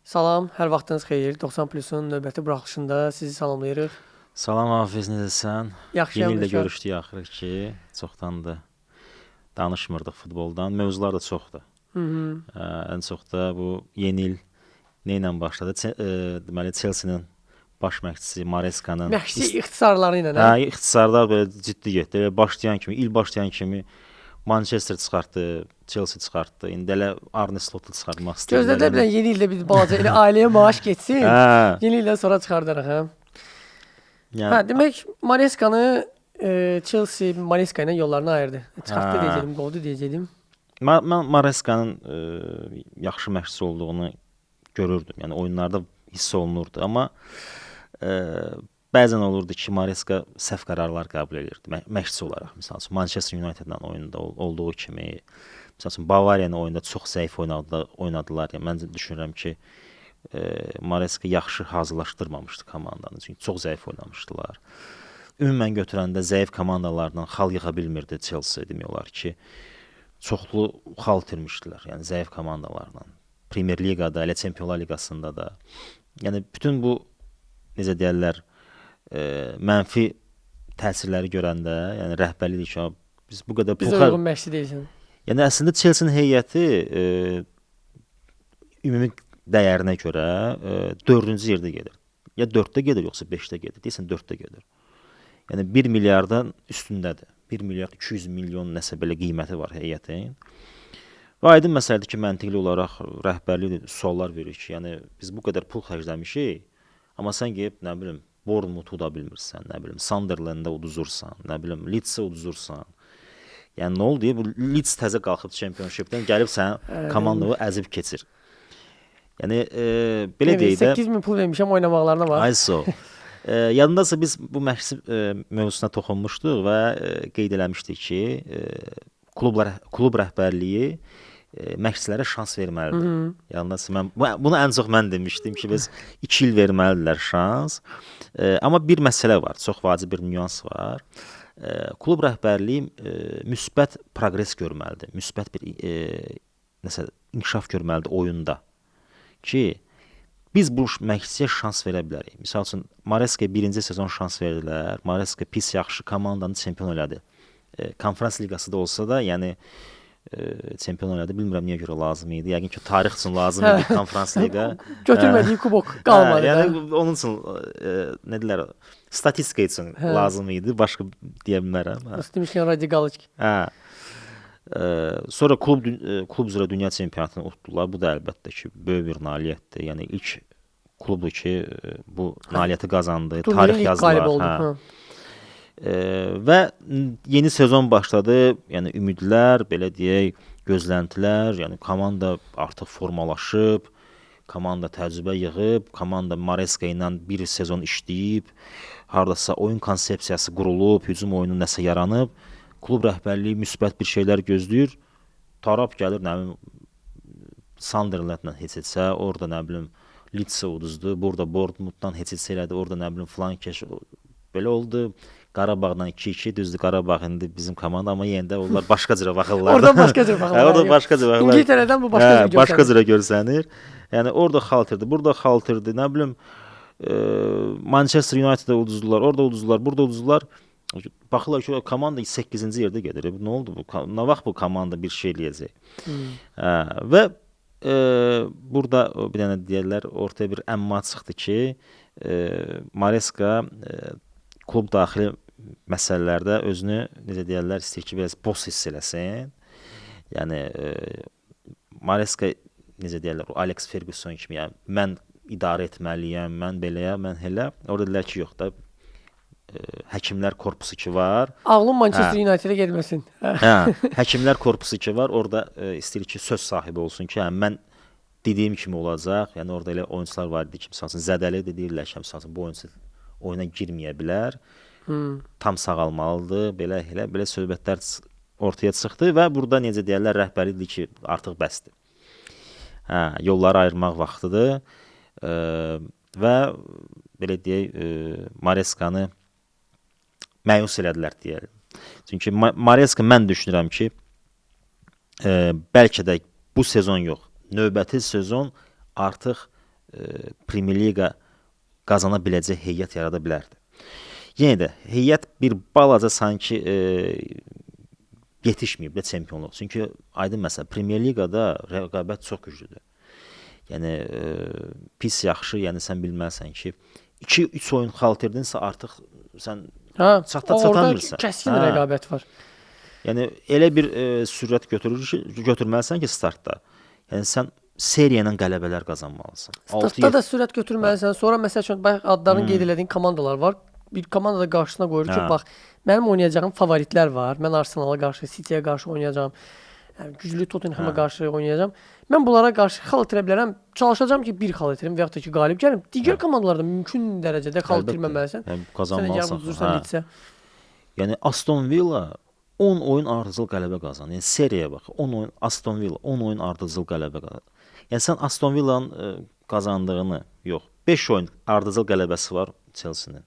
Salam, hər vaxtınız xeyir. 90 Plusun növbəti buraxılışında sizi salamlayırıq. Salam Hafiz, necəsən? Yeni Yaxşıyam, ildə Rəşad. görüşdük axırı ki, çoxdandır danışmırdıq futboldan. Mövzular da çoxdur. Hı -hı. Ən çox da bu yeni il nə ilə başladı? Deməli Chelsea-nin baş məşqçisi Marescanın Məşqçi ixtisarları ilə, hə? ixtisarlar belə ciddi getdi. Elə başlayan kimi, il başlayan kimi Manchester çıxartdı, Chelsea çıxartdı. İndi elə Arne Slot'u çıxartmaq istəyirlər. Gözlədə bilən yeni ildə bir balaca elə ailəyə maaş getsin. Hə. Yeni ildən sonra çıxardarıq, hə? Yəni, Hə, demək Marescanı Chelsea Maresca ilə yollarını ayırdı. Çıxartdı Hə. deyəcəydim, qovdu deyəcəydim. Mən Marescanın yaxşı məşqçi olduğunu görürdüm. Yəni oyunlarda hiss olunurdu, amma bəzən olurdu ki, Maresca səhv qərarlar qəbul edirdi. Məşqçi olaraq, məsəl üçün Manchester United-la oyunda olduğu kimi, məsəl üçün Bavariya-nın oyunda çox zəif oynadılar. Yəni mən düşünürəm ki, Maresca yaxşı hazırlaşdırmamışdı komandanı, çünki çox zəif oynamışdılar. Ümumən götürəndə zəif komandalarla xal yığa bilmirdi Chelsea, demək olar ki, çoxlu xal itirmişdilər, yəni zəif komandalarla. Premier Liqada, elə Çempionlar Liqasında da. Yəni bütün bu necə deyirlər, mənfi təsirləri görəndə, yəni rəhbərlik ki, biz bu qədər Bizə uyğun məşqçi deyilsən. Yəni əslində Chelsea-nin heyəti ümumi dəyərinə görə 4-cü yerdə gedir. Ya 4-də gedir, yoxsa 5-də gedir. Deyirsən 4-də gedir. Yəni 1 milyardan üstündədir. 1 milyard 200 milyon nəsə belə qiyməti var heyətin. Və aydın məsələdir ki, məntiqli olaraq rəhbərlik suallar verir ki, yəni biz bu qədər pul xərcləmişik, amma sən gəlib, nə bilim, Bournemouth-u da bilmirsən, nə bilim, Sunderland-da uduzursan, nə bilim, Leeds-i uduzursan. Yəni nə oldu? Bu Leeds təzə qalxıb Championship-dən gəlib sən komandanı əzib keçir. Yəni belə deyək də 8000 pul vermişəm oynamaqlarına bax. Ayso. Yadındasa biz bu məşqçi mövzusuna toxunmuşduq və qeyd eləmişdik ki, klub rəhbərliyi məşqçilərə şans verməlidir. Yadındasa mən bunu ən çox mən demişdim ki, biz 2 il verməlidirlər şans. Amma bir məsələ var, çox vacib bir nüans var. Klub rəhbərliyi müsbət proqres görməlidir. Müsbət bir nəsə inkişaf görməlidir oyunda. Ki biz bu məşqçiyə şans verə bilərik. Məsəl üçün Maresca birinci sezon şans verdilər. Maresca pis yaxşı komandanı çempion elədi. Konferans liqası da olsa da, yəni çempion elədi. Bilmirəm niyə görə lazım idi. Yəqin ki, tarix üçün lazım idi konferans liqa. Götürmədiyi kubok qalmadı. Yəni onun üçün nə deyirlər, statistika üçün lazım idi. Başqa deyə bilmərəm. Demişkən radikalıq. Sonra klub üzrə dünya çempionatını utdular. Bu da əlbəttə ki, böyük bir nailiyyətdir. Yəni ilk klubdur ki, bu nailiyyəti qazandı. Tarix yazdılar. Və yeni sezon başladı. Yəni ümidlər, belə deyək, gözləntilər, yəni komanda artıq formalaşıb, komanda təcrübə yığıb, komanda Maresca ilə bir sezon işləyib, hardasa oyun konsepsiyası qurulub, hücum oyunu nəsə yaranıb. Klub rəhbərliyi müsbət bir şeylər gözləyir. Taraf gəlir, nə bilim, Sunderland-la heç etsə, orada nə bilim Leeds-i uduzdu, burada Bournemouth-dan heç etsə elədi, orada nə bilim Flankeş belə oldu. Qarabağdan 2-2 düzdür, Qarabağ indi bizim komanda, amma yenə də onlar başqa cürə baxırlar. Oradan başqa cürə baxırlar. Oradan başqa cürə baxırlar. İngiltərədən bu başqa cürə görsənir. Başqa cürə görsənir. Yəni orada xaltırdı, burada xaltırdı, nə bilim Manchester United-da uduzdular, orada uduzdular, burada uduzdular. Baxırlar ki, komanda 8-ci yerdə gedir. Nə oldu bu? Nə vaxt bu komanda bir şey eləyəcək? Və burada bir dənə deyirlər, ortaya bir əmma çıxdı ki, Maresca klub daxili məsələlərdə özünü, necə deyirlər, istəyir ki, biraz boss hiss eləsin. Yəni Maresca, necə deyirlər, Alex Ferguson kimi, yəni mən idarə etməliyəm, mən beləyəm, mən elə. Orada dedilər ki, yox da, həkimlər korpusu ki var. Ağlım Manchester United-ə getməsin. Həkimlər korpusu ki var, orada istəyir ki, söz sahibi olsun ki, mən dediyim kimi olacaq. Yəni orada elə oyuncular var idi ki, məsələn, zədəli deyirlər ki, məsələn, bu oyuncu oyuna girməyə bilər. Tam sağalmalıdır. Belə söhbətlər ortaya çıxdı və burada necə deyirlər, rəhbərlik ki, artıq bəsdir. Yolları ayırmaq vaxtıdır. Və belə deyək, Marescanı məyus elədilər deyəlim. Çünki Maresca mən düşünürəm ki, bəlkə də bu sezon yox, növbəti sezon artıq Premyer Liqa qazana biləcək heyət yarada bilərdi. Yenə də heyət bir balaca sanki yetişməyib də çempionluq. Çünki aydın məsələ Premyer Liqada rəqabət çox güclüdür. Yəni pis yaxşı, yəni sən bilməlisən ki 2-3 oyun xaltirdinsə artıq sən çata-çatamırsan. Orada kəskin rəqabət var. Yəni elə bir sürət götürməlisən ki startda. Yəni sən seriya ilə qələbələr qazanmalısan. Startda da sürət götürməlisən. Sonra məsəl üçün bax adlarını qeyd elədiyin komandalar var. Bir komanda da qarşısına qoyur ki, bax mənim oynayacağım favoritlər var. Mən Arsenala qarşı, City'yə qarşı oynayacağam. Yəni güclü Tottenham'a qarşı oynayacağam. Mən bunlara qarşı xal itirə bilərəm. Çalışacağam ki, bir xal itirim və yaxud da ki, qalib gəlim. Digər komandalarda mümkün dərəcədə xal itirməməlisən. Qazanmalısan. Yəni Aston Villa 10 oyun ardıcıl qələbə qazanır. Yəni seriyaya bax. 10 oyun Aston Villa 10 oyun ardıcıl qələbə qazanır. Yəni sən Aston Villa'nın qazandığını, yox, 5 oyun ardıcıl qələbəsi var Chelsea-nin.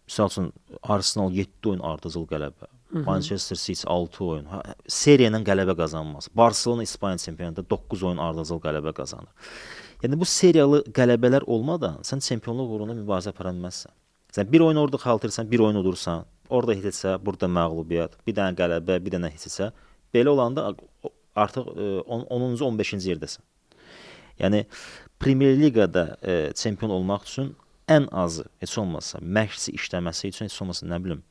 Məsəl üçün Arsenal 7 oyun ardıcıl qələbə. Manchester City 6 oyun. Seriya ilə qələbə qazanmaz. Barcelona İspaniya çempionatında 9 oyun ardıcıl qələbə qazanır. Yəni bu seriyalı qələbələr olmadan sən çempionluq uğrunda mübarizə apara bilməzsən. Sən bir oyun orada xaltırsan, bir oyun udursan, orada heçsə, burada məğlubiyyət, bir dənə qələbə, bir dənə heçsə, belə olanda artıq 10-cu, 15-ci yerdəsən. Yəni Premyer Liqada çempion olmaq üçün ən azı heç olmasa məşqçi işləməsi üçün heç olmasa nə bilim,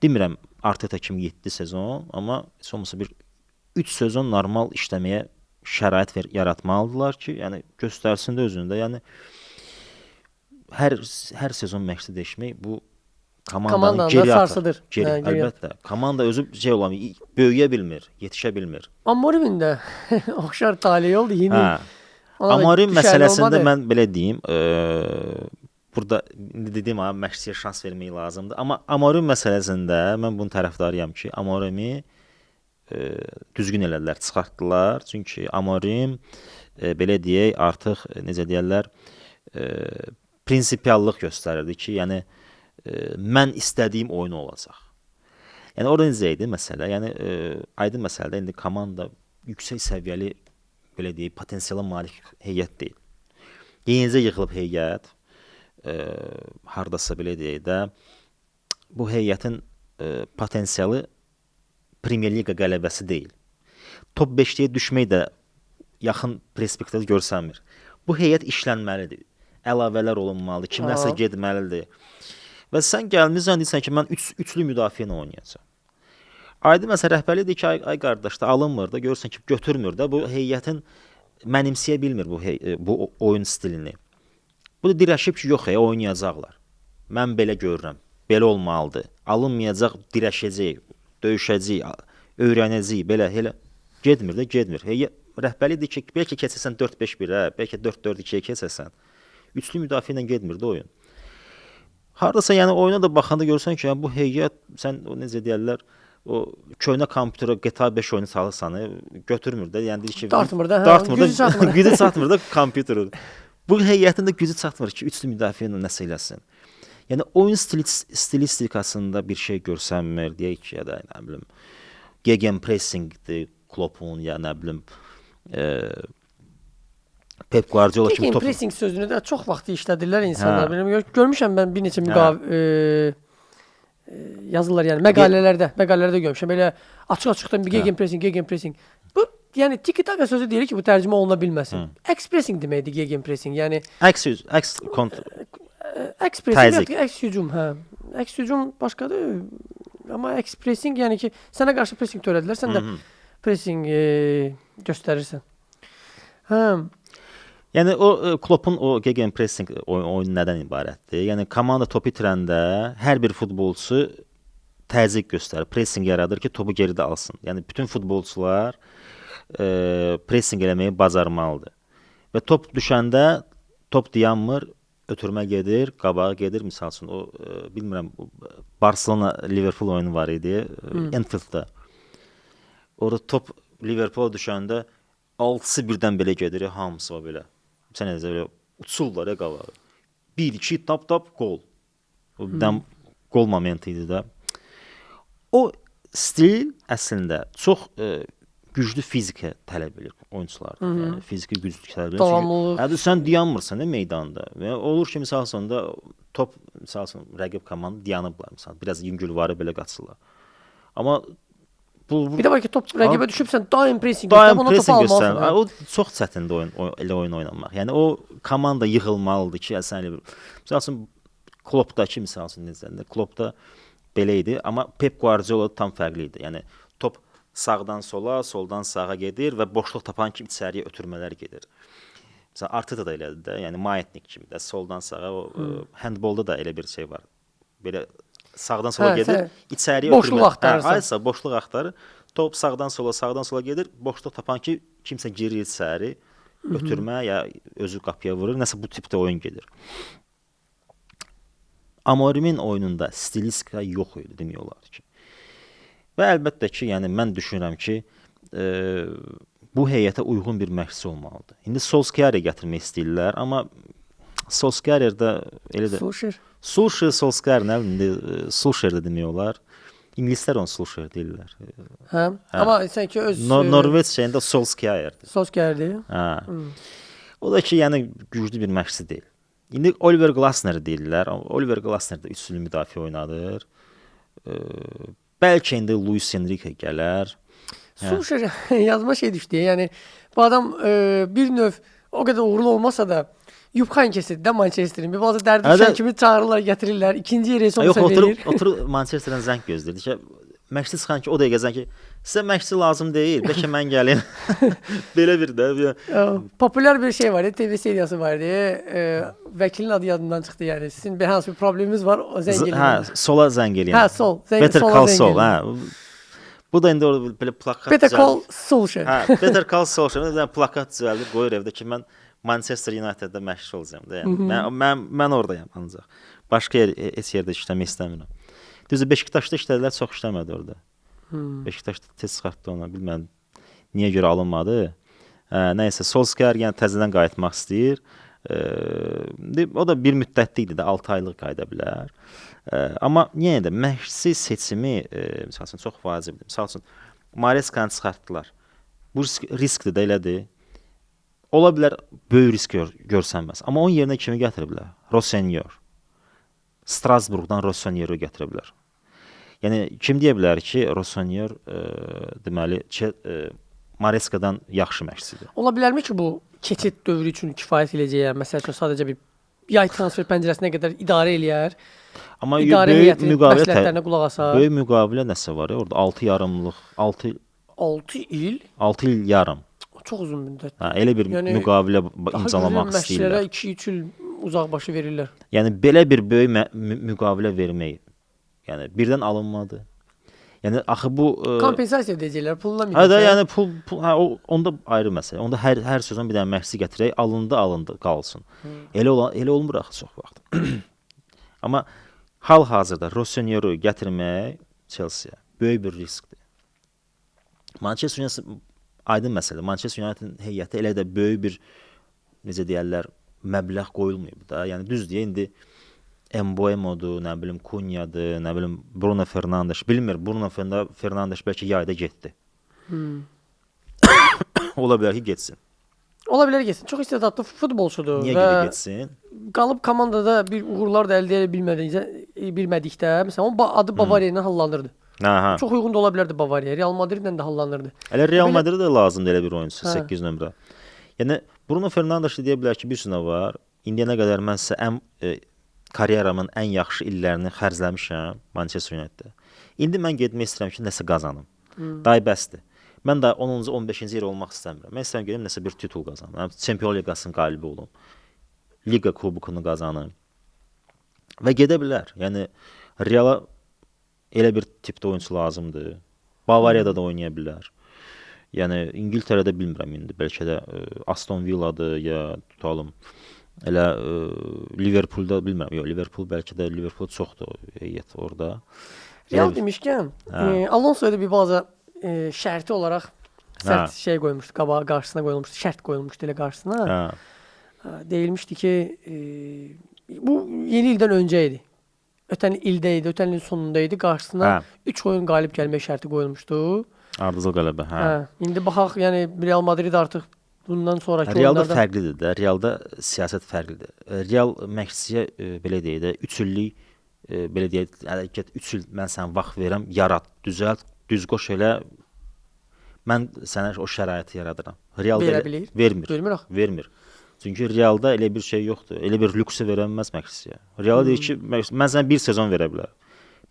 demirəm Arteta kimi 7 sezon, amma heç olmasa bir 3 sezon normal işləməyə şərait yaratmalıdılar ki, yəni göstərsin də özündə. Yəni hər sezon məşqçi dəyişmək bu komandanın geri sarsıdır. Əlbəttə. Komanda özü böyüyə bilmir, yetişə bilmir. Amorim'in də oxşar taleyi oldu yeni. Amorim məsələsində mən belə deyim, burada dediyim məşqçiyə şans vermək lazımdır. Amma Amorim məsələsində mən bunun tərəfdarıyam ki, Amorimi düzgün elədilər, çıxartdılar. Çünki Amorim belə deyək, artıq necə deyirlər, prinsipiallıq göstərirdi ki, yəni mən istədiyim oyun olacaq. Yəni orada necə idi məsələ? Yəni aydın məsələdə indi komanda yüksək səviyyəli belə deyək, potensiala malik heyət deyil. Yenicə yığılıb heyət, hardasa belə deyək də, bu heyətin potensialı Premyer Liqa qələbəsi deyil. Top 5-liyə düşmək də yaxın perspektivdə görsənmir. Bu heyət işlənməlidir. Əlavələr olunmalıdır, kimlərsə getməlidir. Və sən gəlmirsən, deyirsən ki, mən üçlü müdafiə ilə oynayacağam. Aydın məsələ rəhbərlik deyir ki, ay qardaş da alınmır da, görürsən ki, götürmür də, bu heyətin mənimsəyə bilmir bu oyun stilini. Bu da dirəşib ki, yox, oynayacaqlar. Mən belə görürəm, belə olmalıdır. Alınmayacaq, dirəşəcək, döyüşəcək, öyrənəcək, belə getmir də, getmir. Rəhbərlik deyir ki, bəlkə keçəsən 4-5-1-ə, bəlkə 4-4-2-yə keçəsən. Üçlü müdafiə ilə getmir də oyun. Hardasa yəni oyuna da baxanda görürsən ki, yəni, bu heyət, sən necə deyərlər, o köhnə kompüterə GTA 5 oyunu salırsan, götürmür də, yəni deyir ki, gücü çatmır da kompüterə. Bu heyətin də gücü çatmır ki, üçlü müdafiə ilə nəsə eləsin. Yəni oyun stilistikasında bir şey görsənmir, deyək ki, ya da nə bilim, gegenpressingdir Kloppun, ya nə bilim, Pep Guardiola kimi top. Gegenpressing sözünü də çox vaxt işlədirlər insanlar. Görmüşəm mən bir neçə yazırlar, yəni məqalələrdə görmüşəm. Belə açıq-açıqdan bir gegenpressing. Bu yəni tiki-taka sözü deyir ki, bu tərcümə oluna bilməsin. X-pressing deməkdir gegenpressing. Yəni X-hücum, X-hücum başqadır. Amma X-pressing yəni ki, sənə qarşı pressing törədilər, sən də pressing göstərirsən. Yəni o Kloppun o gegenpressing oyunu nədən ibarətdir? Yəni komanda topu itirəndə hər bir futbolçu təzyiq göstərir, pressing yaradır ki, topu geridə alsın. Yəni bütün futbolçular pressing eləməyi bacarmalıdır. Və top düşəndə top dayanmır, ötürmə gedir, qabağa gedir. Məsəl üçün o bilmirəm, Barcelona Liverpool oyunu var idi, Anfield'da. Orada top Liverpool'a düşəndə 6-sı birdən belə gedir, hamısı var belə. Sən necə belə uçurlar qabağa. 1-2 tap gol. O birdən gol momenti idi də. O stil əslində çox güclü fizika tələb edir oyunçulardan. Yəni fiziki güclülük tələb edir. Davamlılıq. Çünki sən dayanmırsan meydanda. Və olur ki, məsəl üçün də top məsəl üçün rəqib komanda dayanıblar məsələn, biraz yüngülvarı belə qaçırlar. Amma bir də var ki, top rəqibə düşübsən, daim pressing göstər, bunu topu almalısan. O çox çətindir elə oyun oynamaq. Yəni o komanda yığılmalıdır ki, sən elə məsəl üçün Kloppdakı məsəl üçün necədir? Kloppda belə idi, amma Pep Guardiola tam fərqli idi. Yəni top sağdan sola, soldan sağa gedir və boşluq tapan kimi içəriyə ötürmələr gedir. Məsələn, Arteta da elədir də, yəni maятnik kimi də soldan sağa, o handbolda da elə bir şey var. Belə sağdan sola gedir, içəriyə boşluq axtarırsan. Aysa boşluq axtarır. Top sağdan sola gedir, boşluq tapan ki, kimsə girir içəri, ötürmə ya özü qapıya vurur, nəsə bu tipdə oyun gedir. Amorimin oyununda stilistika yox idi demək olar ki. Və əlbəttə ki, yəni mən düşünürəm ki, bu heyətə uyğun bir məşqçi olmalıdır. İndi Solskjaer gətirmək istəyirlər, amma Solskjaer də elə də Solskjaer nə bilim, Solskjaer də demək olar. İngilislər onu Solskjaer deyirlər. Hə. Amma sən ki öz Norveç şeyində Solskjaerdir. Solskjaerdir. Hə. O da ki, yəni güclü bir məşqçi deyil. İndi Oliver Glasner deyirlər. Oliver Glasner də üçlü müdafiə oynadır. Bəlkə indi Luis Enrique gələr. Solskjaer yazma şey düşdü. Yəni bu adam bir növ o qədər uğurlu olmasa da Yubxan keçir də Manchester'in. Bir bazı dərdi düşən kimi çağırırlar, gətirirlər. İkinci yerə son verir. Oturub Manchester'dan zəng gözləyir. Ki, məşqçi çıxan ki, o dəqiqə zəng ki, sizə məşqçi lazım deyil, bəlkə mən gəlim. Belə bir də. Populyar bir şey var, TV seriyası var deyə. Vəkilin adı yadından çıxdı yəni. Sizin bir hansı bir probleminiz var, o zəng eləyin. Hə, sola zəng eləyin. Hə, sol. Better Call Saul, hə. Bu da indi orada belə plakat Better Call Solskjaer. Hə, Better Call Solskjaer. Bir plakat düzəldir, qoyur evdə ki, mən Manchester United'da məşqçi olacağam da. Yəni mən oradayam ancaq. Başqa heç yerdə işləmək istəmirəm. Düzdür, Beşiktaşda işlədilər, çox işləmədi orada. Beşiktaşda tez çıxartdı onu, bilmirəm niyə görə alınmadı. Nəysə, Solskjaer yəni təzədən qayıtmaq istəyir. O da bir müddətli idi də, 6 aylıq qayıda bilər. Amma yenə də məşqçi seçimi məsəl üçün çox vacibdir. Məsəl üçün Mareskanı çıxartdılar. Bu riskdir də elədir. Ola bilər böyük risk görsənməz. Amma onun yerinə kimi gətiriblər? Rossonyer. Strasburgdan Rossonyeru gətiriblər. Yəni kim deyə bilər ki, Rossonyer deməli Mareskadan yaxşı məşqçidir. Ola bilərmi ki, bu keçid dövrü üçün kifayət edəcək? Məsəl üçün sadəcə bir yay transfer pəncərəsinə qədər idarə eləyər. Amma böyük məsləhətlərinə qulaq asar. Böyük müqavilə nəsə var ya, orada 6 yarımlıq, 6 il? 6 il yarım. Çox uzun müddət. Hə, elə bir müqavilə imzalamaq istəyirlər. Məşqçilərə 2-3 il uzaqbaşı verirlər. Yəni belə bir böyük müqavilə vermək, yəni birdən alınmadı. Yəni axı bu kompensasiya edəcəklər, pulla Hə də, yəni pul hə, onda ayrı məsələ. Onda hər sezon bir dənə məşqçi gətirək, alındı qalsın. Elə olmur axı çox vaxt. Amma hal-hazırda Rossonyeru gətirmək Chelsea böyük bir riskdir. Manchester United aydın məsələ. Manchester United heyəti elə də böyük bir necə deyirlər, məbləğ qoyulmayıb da. Yəni düzdür, indi Mbeumodur, nə bilim Cunha'dır, nə bilim Bruno Fernandes. Bilmir, Bruno Fernandes bəlkə yayda getdi. Ola bilər ki, getsin. Ola bilər getsin. Çox istedadlı futbolçudur. Niyə gedib getsin? Qalıb komandada bir uğurlar da əldə edə bilmədikdə, məsələn, onun adı Bavariya ilə hallanırdı. Aha. Çox uyğun da ola bilərdi Bavariya. Real Madridlə də hallanırdı. Elə Real Madrid də lazımdır elə bir oyunçu, 8 nömrə. Yəni Bruno Fernandes deyə bilər ki, bir sınava var. İndiyənə qədər mən sizə karyeramın ən yaxşı illərini xərcləmişəm Manchester United-də. İndi mən getmək istəyirəm ki, nəsə qazanım. Day bəsdir. Mən də 10-cu, 15-ci yer olmaq istəmirəm. Mən istəyirəm gedim nəsə bir titul qazanım. Çempionlar Liqasının qalibi olum. Liqa kubokunu qazanım. Və gedə bilər. Yəni Reala elə bir tipdə oyunçu lazımdır. Bavariyada da oynaya bilər. Yəni İngiltərədə bilmirəm indi. Bəlkə də Aston Villa'dır ya tutalım. Elə Liverpoolda bilmirəm. Yox, Liverpool bəlkə də Liverpool çoxdur heyət orada. Real demişkən, Alonso da bir bazı şərti olaraq sərt şey qoymuşdu, qarşısına qoyulmuşdu, şərt qoyulmuşdu elə qarşısına. Deyilmişdi ki, bu yeni ildən öncə idi. Ötən ildə idi, ötən ilin sonunda idi. Qarşısına 3 oyun qalib gəlmək şərti qoyulmuşdu. Ardıcıl qələbə, hə. İndi baxaq, yəni Real Madrid artıq bundan sonrakı Realda oyunlarda fərqlidir də. Realda siyasət fərqlidir. Real məşqçiyə belə deyək də 3 illik belə deyək, hərəkət 3 il mən sənə vaxt verirəm, yarat, düzəlt, düz qoş elə. Mən sənə o şəraiti yaradıram. Real verə belə bilir. vermir. Vermir. Çünki Realda elə bir şey yoxdur. Elə bir lüksə verənməz məşqçiyə. Real deyir ki, mən sənə bir sezon verə bilərəm.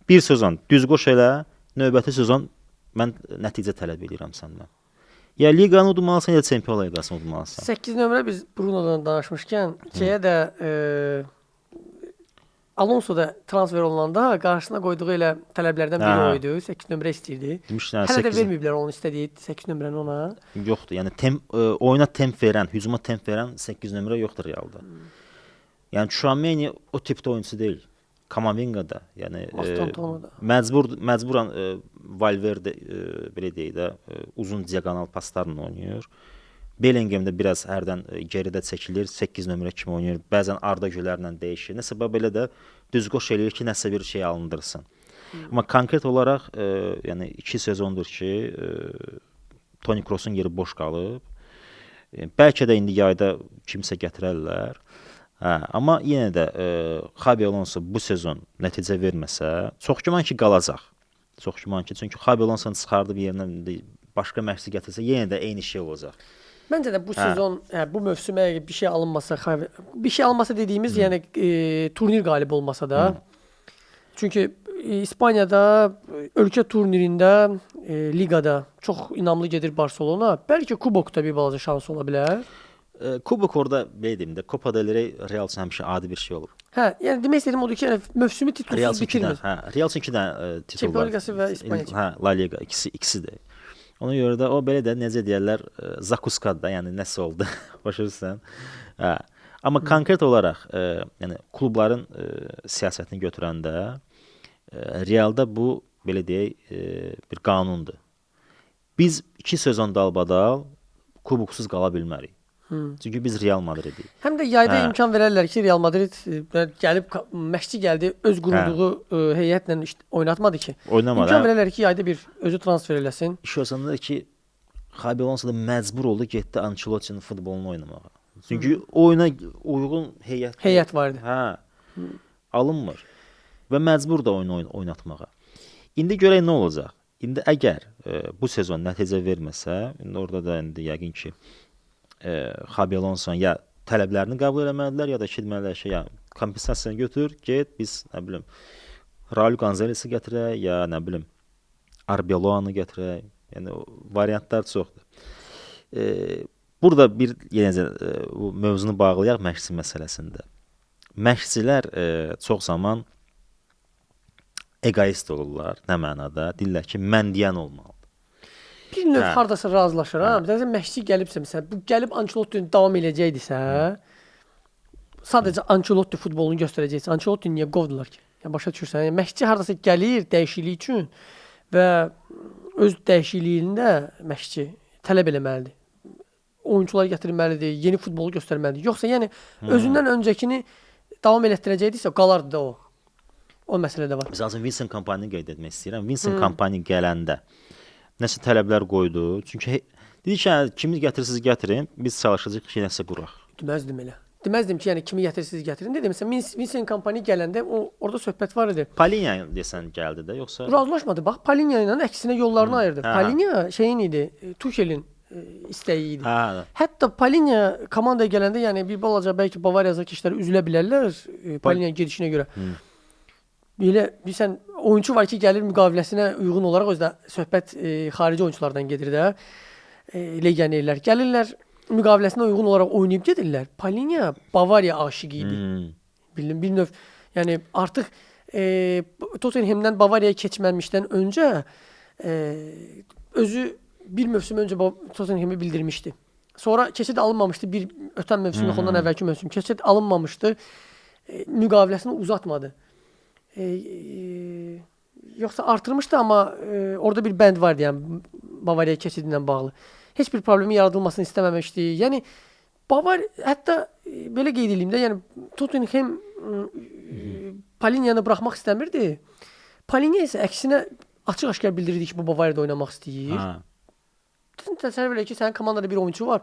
Bir sezon düz qoş elə, növbəti sezon mən nəticə tələb edirəm səndən. Ya liqanı udmalısan, ya Çempionlar Liqasını udmalısan. 8 nömrə biz Bruno'dan danışmışkən, şeyə də Alonso da transfer olunanda qarşısına qoyduğu elə tələblərdən biri o idi. 8 nömrə istəyirdi. Hələ də verməyiblər onun istədiyi 8 nömrəni ona. Yoxdur. Yəni oyuna temp verən, hücuma temp verən 8 nömrə yoxdur Realda. Yəni Tchouaméni o tipdə oyunçu deyil. Kamavinga da, yəni məcburan Valverde belə deyək də uzun diagonal paslarla oynayır. Bellingham da biraz hərdən geridə çəkilir, 8 nömrə kimi oynayır. Bəzən Arda Gülərlə dəyişir. Nəsə belə də düz qoş eləyir ki, nəsə bir şey alındırsın. Amma konkret olaraq yəni 2 sezondur ki, Toni Kroos'un yeri boş qalıb. Bəlkə də indi yayda kimsə gətirərlər. Amma yenə də Xabi Alonso bu sezon nəticə verməsə, çox güman ki qalacaq. Çox güman ki, çünki Xabi Alonso çıxardıb yerinə başqa məşqçi gətirsə, yenə də eyni şey olacaq. Məncə də bu sezon, bu mövsümə bir şey alınmasa, bir şey alınmasa dediyimiz, yəni turnir qalibi olmasa da. Çünki İspaniyada ölkə turnirində, liqada çox inamlı gedir Barcelona. Bəlkə kubokda bir balaca şansı ola bilər. Kubok orada belə deyim də, Copa del Rey Real üçün həmişə adi bir şey olur. Yəni demək istədiyim odur ki, yəni mövsümü titulsuz bitirmir. Real üçün 2 dənə titul var. Çempionlar Liqası və İspaniya. La Liga ikisi də. Ona görə də o belə də necə deyirlər, zakuskada, yəni nəsə oldu. Başa düşürsən? Amma konkret olaraq, yəni klubların siyasətini götürəndə Realda bu belə deyək bir qanundur. Biz 2 sezon dalbadal kuboksuz qala bilmərik. Çünki biz Real Madridik. Həm də yayda imkan verərlər ki, Real Madrid gəlib məşqçi gəldi, öz qurduğu heyətlə oynatmadı ki. Oynamadı. İmkan verərlər ki, yayda bir özü transfer eləsin. İş olsanda ki, Xabi Alonso da məcbur oldu getdi Ancelotti'nin futbolunu oynamağa. Çünki oyuna uyğun heyət var idi. Alınmır və məcbur da oyunu oynatmağa. İndi görək nə olacaq. İndi əgər bu sezon nəticə verməsə, indi orada da indi yəqin ki Xabi Alonso ya tələblərini qəbul eləməlidirlər, ya da ki, deməli ya kompensasiyanı götür, get, biz nə bilim Raul Gonzalez'i gətirək, ya nə bilim Arbeloa'nı gətirək. Yəni variantlar çoxdur. Burada bir yenə bu mövzunu bağlayaq məşqçi məsələsində. Məşqçilər çox zaman egoist olurlar, nə mənada? Deyirlər ki, mən deyən olmalıdır. Bir növ hardasa razılaşır. Məsələn, məşqçi gəlibsə, məsələn, bu gəlib Ancelotti'nin davam eləyəcəkdisə, sadəcə Ancelotti futbolunu göstərəcəksə, Ancelotti niyə qovdular ki? Yəni başa düşürsən? Yəni məşqçi hardasa gəlir dəyişiklik üçün və öz dəyişikliyində məşqçi tələb eləməlidir. Oyunçular gətirməlidir, yeni futbolu göstərməlidir. Yoxsa yəni özündən öncəkini davam elətdirəcəkdisə, qalardı da o. O məsələ də var. Məsələn, Vincent Kompanyini qeyd etmək istəyirəm. Vincent Kompany gələndə nəsə tələblər qoydu. Çünki dedi ki, kimi gətirirsiniz gətirin, biz çalışacağıq ki, nəsə quraq. Deməzdim elə. Deməzdim ki, yəni kimi gətirirsiniz gətirin. Dedim, məsələn, Vincent Kompany gələndə orada söhbət var idi. Palinya desən gəldi də, yoxsa? Razılaşmadı. Bax, Palinya ilə əksinə yollarını ayırdı. Palinya şeyin idi, Tuchel'in istəyi idi. Hətta Palinya komandaya gələndə, yəni bir balaca bəlkə Bavariya kişilər üzülə bilərlər Palinya gedişinə görə. Belə bilirsən, oyunçu var ki, gəlir müqaviləsinə uyğun olaraq özdə söhbət xarici oyunçulardan gedir də. Legionerlər gəlirlər, müqaviləsinə uyğun olaraq oynayıb gedirlər. Palinya Bavariya aşiqi idi. Bir növ, yəni artıq Tottenham'dan Bavariyaya keçməmişdən öncə özü bir mövsüm öncə Tottenham'ı bildirmişdi. Sonra keçid alınmamışdı. Bir ötən mövsüm yox, ondan əvvəlki mövsüm. Keçid alınmamışdı. Müqaviləsini uzatmadı. Yoxsa artırmışdı, amma orada bir bənd vardı, yəni Bavariya keçidindən bağlı. Heç bir problemi yaradılmasını istəməmişdi. Yəni hətta belə qeyd edeyim də, yəni Tottenham Palinyanı buraxmaq istəmirdi. Palinya isə əksinə açıq-aşkar bildirirdi ki, bu Bavariyada oynamaq istəyir. Ha. Təsəvvür elə ki, sənin komandada bir oyunçu var.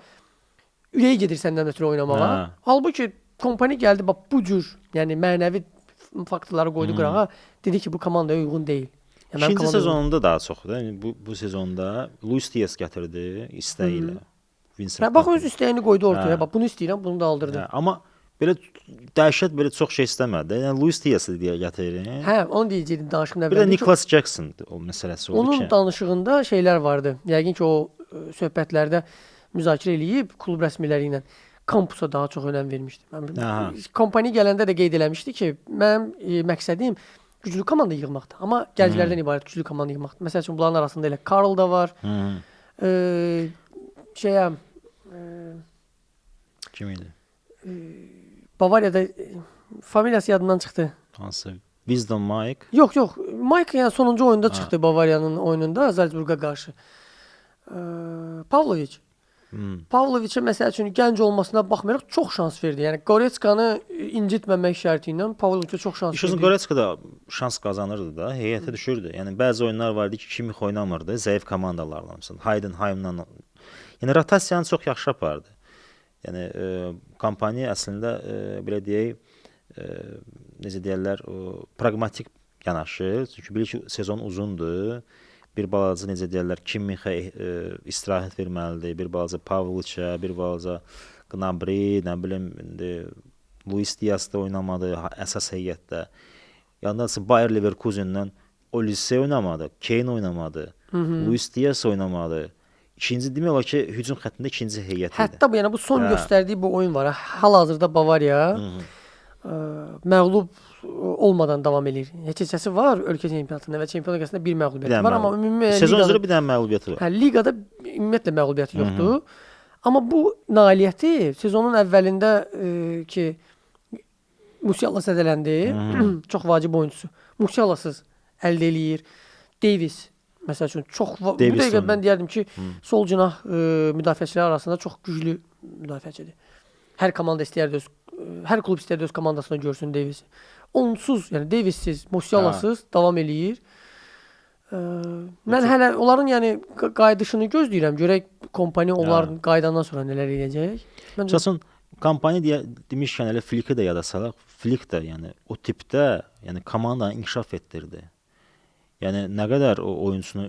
Ürəyi gedir səndən ötürü oynamağa. Ha. Halbuki kompaniya gəldi bax bu cür, yəni mənəvi faktorları qoydu qırağa, dedi ki, bu komandaya uyğun deyil. Yəni İkinci sezonunda daha çoxdur. Yəni bu sezonda Luis Diaz gətirdi istəyi ilə. Vincent. Bax öz istəyini qoydu ortaya. Bax bunu istəyirəm, bunu da aldırdı. Amma belə dəhşət belə çox şey istəmədi. Yəni Luis Diaz-ı deyə gətirir. Onu deyəcəydim danışığın əvvəlində. Bir də Nicholas Jackson o məsələsi oldu ki. Onun danışığında şeylər vardı. Yəqin ki, o söhbətlərdə müzakirə eləyib klub rəsmiləri ilə kampusa daha çox önəm vermişdi. Kompaniya gələndə də qeyd eləmişdi ki, mənim məqsədim güclü komanda yığmaqdır. Amma gənclərdən ibarət güclü komanda yığmaqdır. Məsəl üçün bunların arasında elə Karl da var. Kim idi? Bavariyada familiyası yadından çıxdı. Hansı? Wisdom Mike? Yox. Mike yəni sonuncu oyunda çıxdı Bavariyanın oyununda Zalzburqa qarşı. Pavloviç. Pavloviçə məsəl üçün gənc olmasına baxmayaraq çox şans verdi. Yəni Goretzkanı incitməmək şərti ilə Pavloviçə çox şans verdi. Goretzka da şans qazanırdı da, heyətə düşürdü. Yəni bəzi oyunlar vardı ki, Kimmich oynamırdı, zəif komandalarla, məsələn, Heidenheim'dan. Yəni rotasiyanı çox yaxşı apardı. Yəni kompaniya əslində belə deyək, necə deyirlər, praqmatik yanaşır. Çünki bilir ki, sezon uzundur. Bir balaca necə deyirlər, Kimmichə istirahət verməlidir, bir balaca Pavloviçə, bir balaca Gnabry, nə bilim, Luis Diaz da oynamadı əsas heyətdə. Yalnız Bayer Leverkusen'dən Olise oynamadı, Kane oynamadı, Luis Diaz oynamadı. İkinci demək olar ki, hücum xəttində ikinci heyət idi. Hətta bu yəni bu son göstərdiyi bu oyun var. Hal-hazırda Bavariya məğlub olmadan davam edir. Neçəsi var ölkə çempionatında və çempionlar liqasında bir məğlubiyyəti var, amma ümumi sezon üzrə bir dənə məğlubiyyəti var. Liqada ümumiyyətlə məğlubiyyəti yoxdur. Amma bu nailiyyəti sezonun əvvəlində ki Musiala zədələndi. Çox vacib oyunçusu. Musialasız əldə eləyir. Davis məsəl üçün çox bu dəqiqə mən deyərdim ki, sol cinah müdafiəçilər arasında çox güclü müdafiəçidir. Hər komanda istəyərdi hər klub istəyirdi öz komandasına görsün Davisi. Onsuz, yəni Davisiz, Musialasız davam eləyir. Mən hələ onların yəni qayıdışını gözləyirəm. Görək kompaniya onların qayıdandan sonra nələr edəcək. Məsələn, kompaniya demişkən elə Flick'i də yada salaq. Flick də yəni o tipdə, yəni komandanı inkişaf etdirdi. Yəni nə qədər o oyunçunu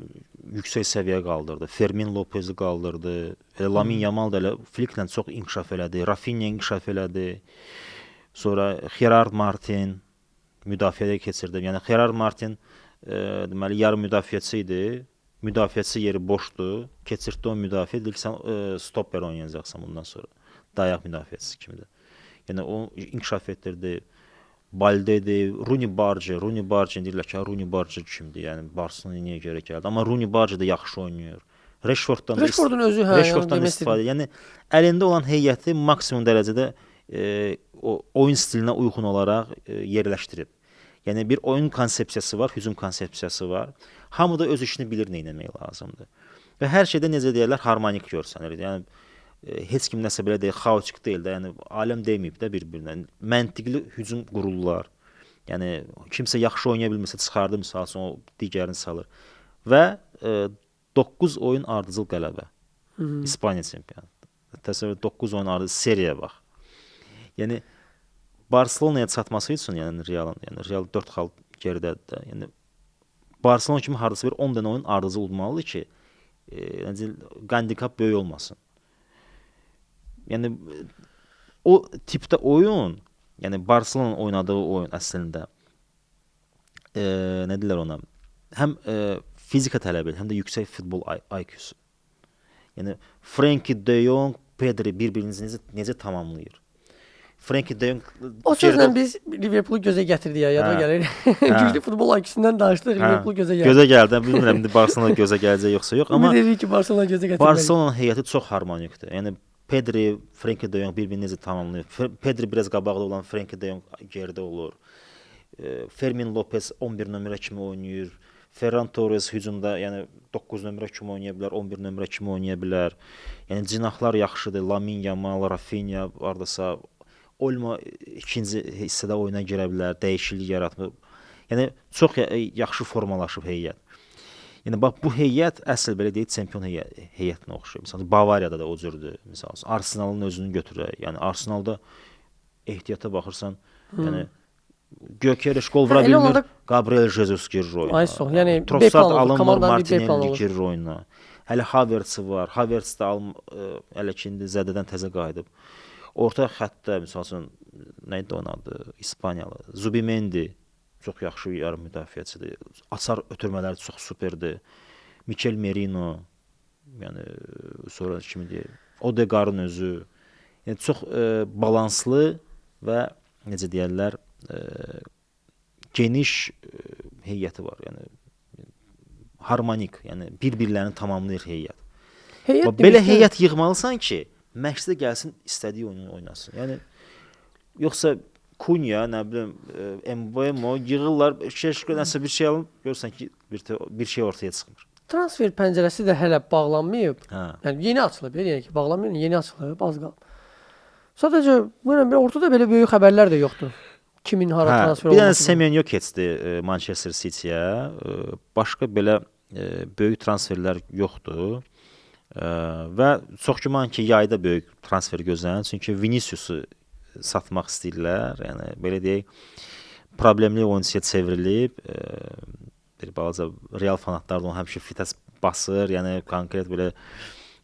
yüksək səviyyəyə qaldırdı. Fermin Lopez'i qaldırdı. Lamine Yamal da elə Flicklə çox inkişaf elədi. Rafinha inkişaf elədi. Sonra Gerard Martin müdafiədə keçirdi. Yəni Gerard Martin deməli yarım müdafiəçi idi. Müdafiəçi yeri boşdu. Keçirtdi o müdafiə. Dedi ki, sən stopper oynayacaqsan bundan sonra. Dayaq müdafiəçisi kimidir. Yəni o inkişaf etdirdi. Balde'dir, Rooney Barge deyirlər ki, Rooney Barge kimdir? Yəni Barcelona niyə görə gəldi? Amma Rooney Barge da yaxşı oynayır. Rashford'dan istifadə. Yəni əlində olan heyəti maksimum dərəcədə o oyun stilinə uyğun olaraq yerləşdirib. Yəni bir oyun konsepsiyası var, hücum konsepsiyası var. Hamı da öz işini bilir nə etmək lazımdır. Və hər şeydə necə deyirlər, harmonik görsənir. Yəni heç kim nəsə belə deyil, xaotik deyil də, yəni aləm deməyib də bir-birinə. Məntiqli hücum qururlar. Yəni kimsə yaxşı oynaya bilmirsə çıxardı, məsəl üçün o digərini salır. Və 9 oyun ardıcıl qələbə. İspaniya çempionatı. Təsəvvür 9 oyun ardıcıl seriyaya bax. Yəni Barcelonaya çatması üçün, yəni Real 4 xal geridədir. Yəni Barcelona kimi hardasa bir 10 dənə oyun ardıcıl olmalıdır ki, handikap böyük olmasın. Yəni o tipdə oyun, yəni Barcelona oynadığı oyun əslində nə deyirlər ona? Həm fizika tələb edir, həm də yüksək futbol IQ-su. Yəni Frenkie de Jong, Pedri bir-birini necə tamamlayır? Frenkie de Jong o sözlə biz Liverpoolu gözə gətirdik ya, yada gəlir. Güclü futbol IQ-sundan danışdıq, Liverpoolu gözə gəldi. Gözə gəldi. Bilmirəm indi Barcelona gözə gələcək yoxsa yox, amma dedik ki, Barcelona gözə gətirməli. Barcelona heyəti çox harmonikdir. Yəni Pedri, Frenkie de Jong bir-birini necə tamamlayır? Pedri biraz qabaqda olan Frenkie de Jong geridə olur. Fermin Lopez 11 nömrə kimi oynayır. Ferran Torres hücumda, yəni 9 nömrə kimi oynaya bilər, 11 nömrə kimi oynaya bilər. Yəni cinahlar yaxşıdır. Lamine Yamal, Rafinha, hardasa Olmo ikinci hissədə oyuna girə bilər, dəyişiklik yaratmır. Yəni çox yaxşı formalaşıb heyət. Yəni bax bu heyət əsl belə deyək çempion heyətinə oxşayır. Məsələn Bavariyada da o cürdür. Məsələn Arsenalın özünü götürək. Yəni Arsenalda ehtiyata baxırsan, yəni Gyökeres gol vura bilmir. Gabriel Jesus girir oyuna. Ay sağ, yəni Trossard alınmır, Martinelli girir oyuna. Hələ Havertz var. Havertz də hələ ki indi zədədən təzə qayıdıb. Orta xəttdə məsələn nə idi onun adı? İspaniyalı. Zubimendi çox yaxşı yarım müdafiəçidir. Açar ötürmələri çox superdir. Mikel Merino, yəni sonra kimi deyir, Odegaard'ın özü. Yəni çox balanslı və necə deyirlər, geniş heyəti var. Yəni harmonik, yəni bir-birlərini tamamlayır heyət. Belə heyət yığmalısan ki, məşqdə gəlsin, istədiyi oyunu oynasın. Yəni yoxsa Kunya, nə bilim, Mbemo yığırlar, nəsə bir şey alın, görürsən ki, bir şey ortaya çıxmır. Transfer pəncərəsi də hələ bağlanmayıb. Yəni yeni açılıb, yəni ki, bağlanmayıb, yeni açılıb, az qalıb. Sadəcə, ortada belə böyük xəbərlər də yoxdur. Kimin hara transfer olması. Bir dənə Semenyo keçdi Manchester City-yə. Başqa belə böyük transferlər yoxdur. Və çox güman ki, yayda böyük transfer gözlənir. Çünki Vinicius'u satmaq istəyirlər. Yəni belə deyək, problemli oyunçuya çevrilib. Bir balaca Real fanatlar da onu həmişə fites basır. Yəni konkret belə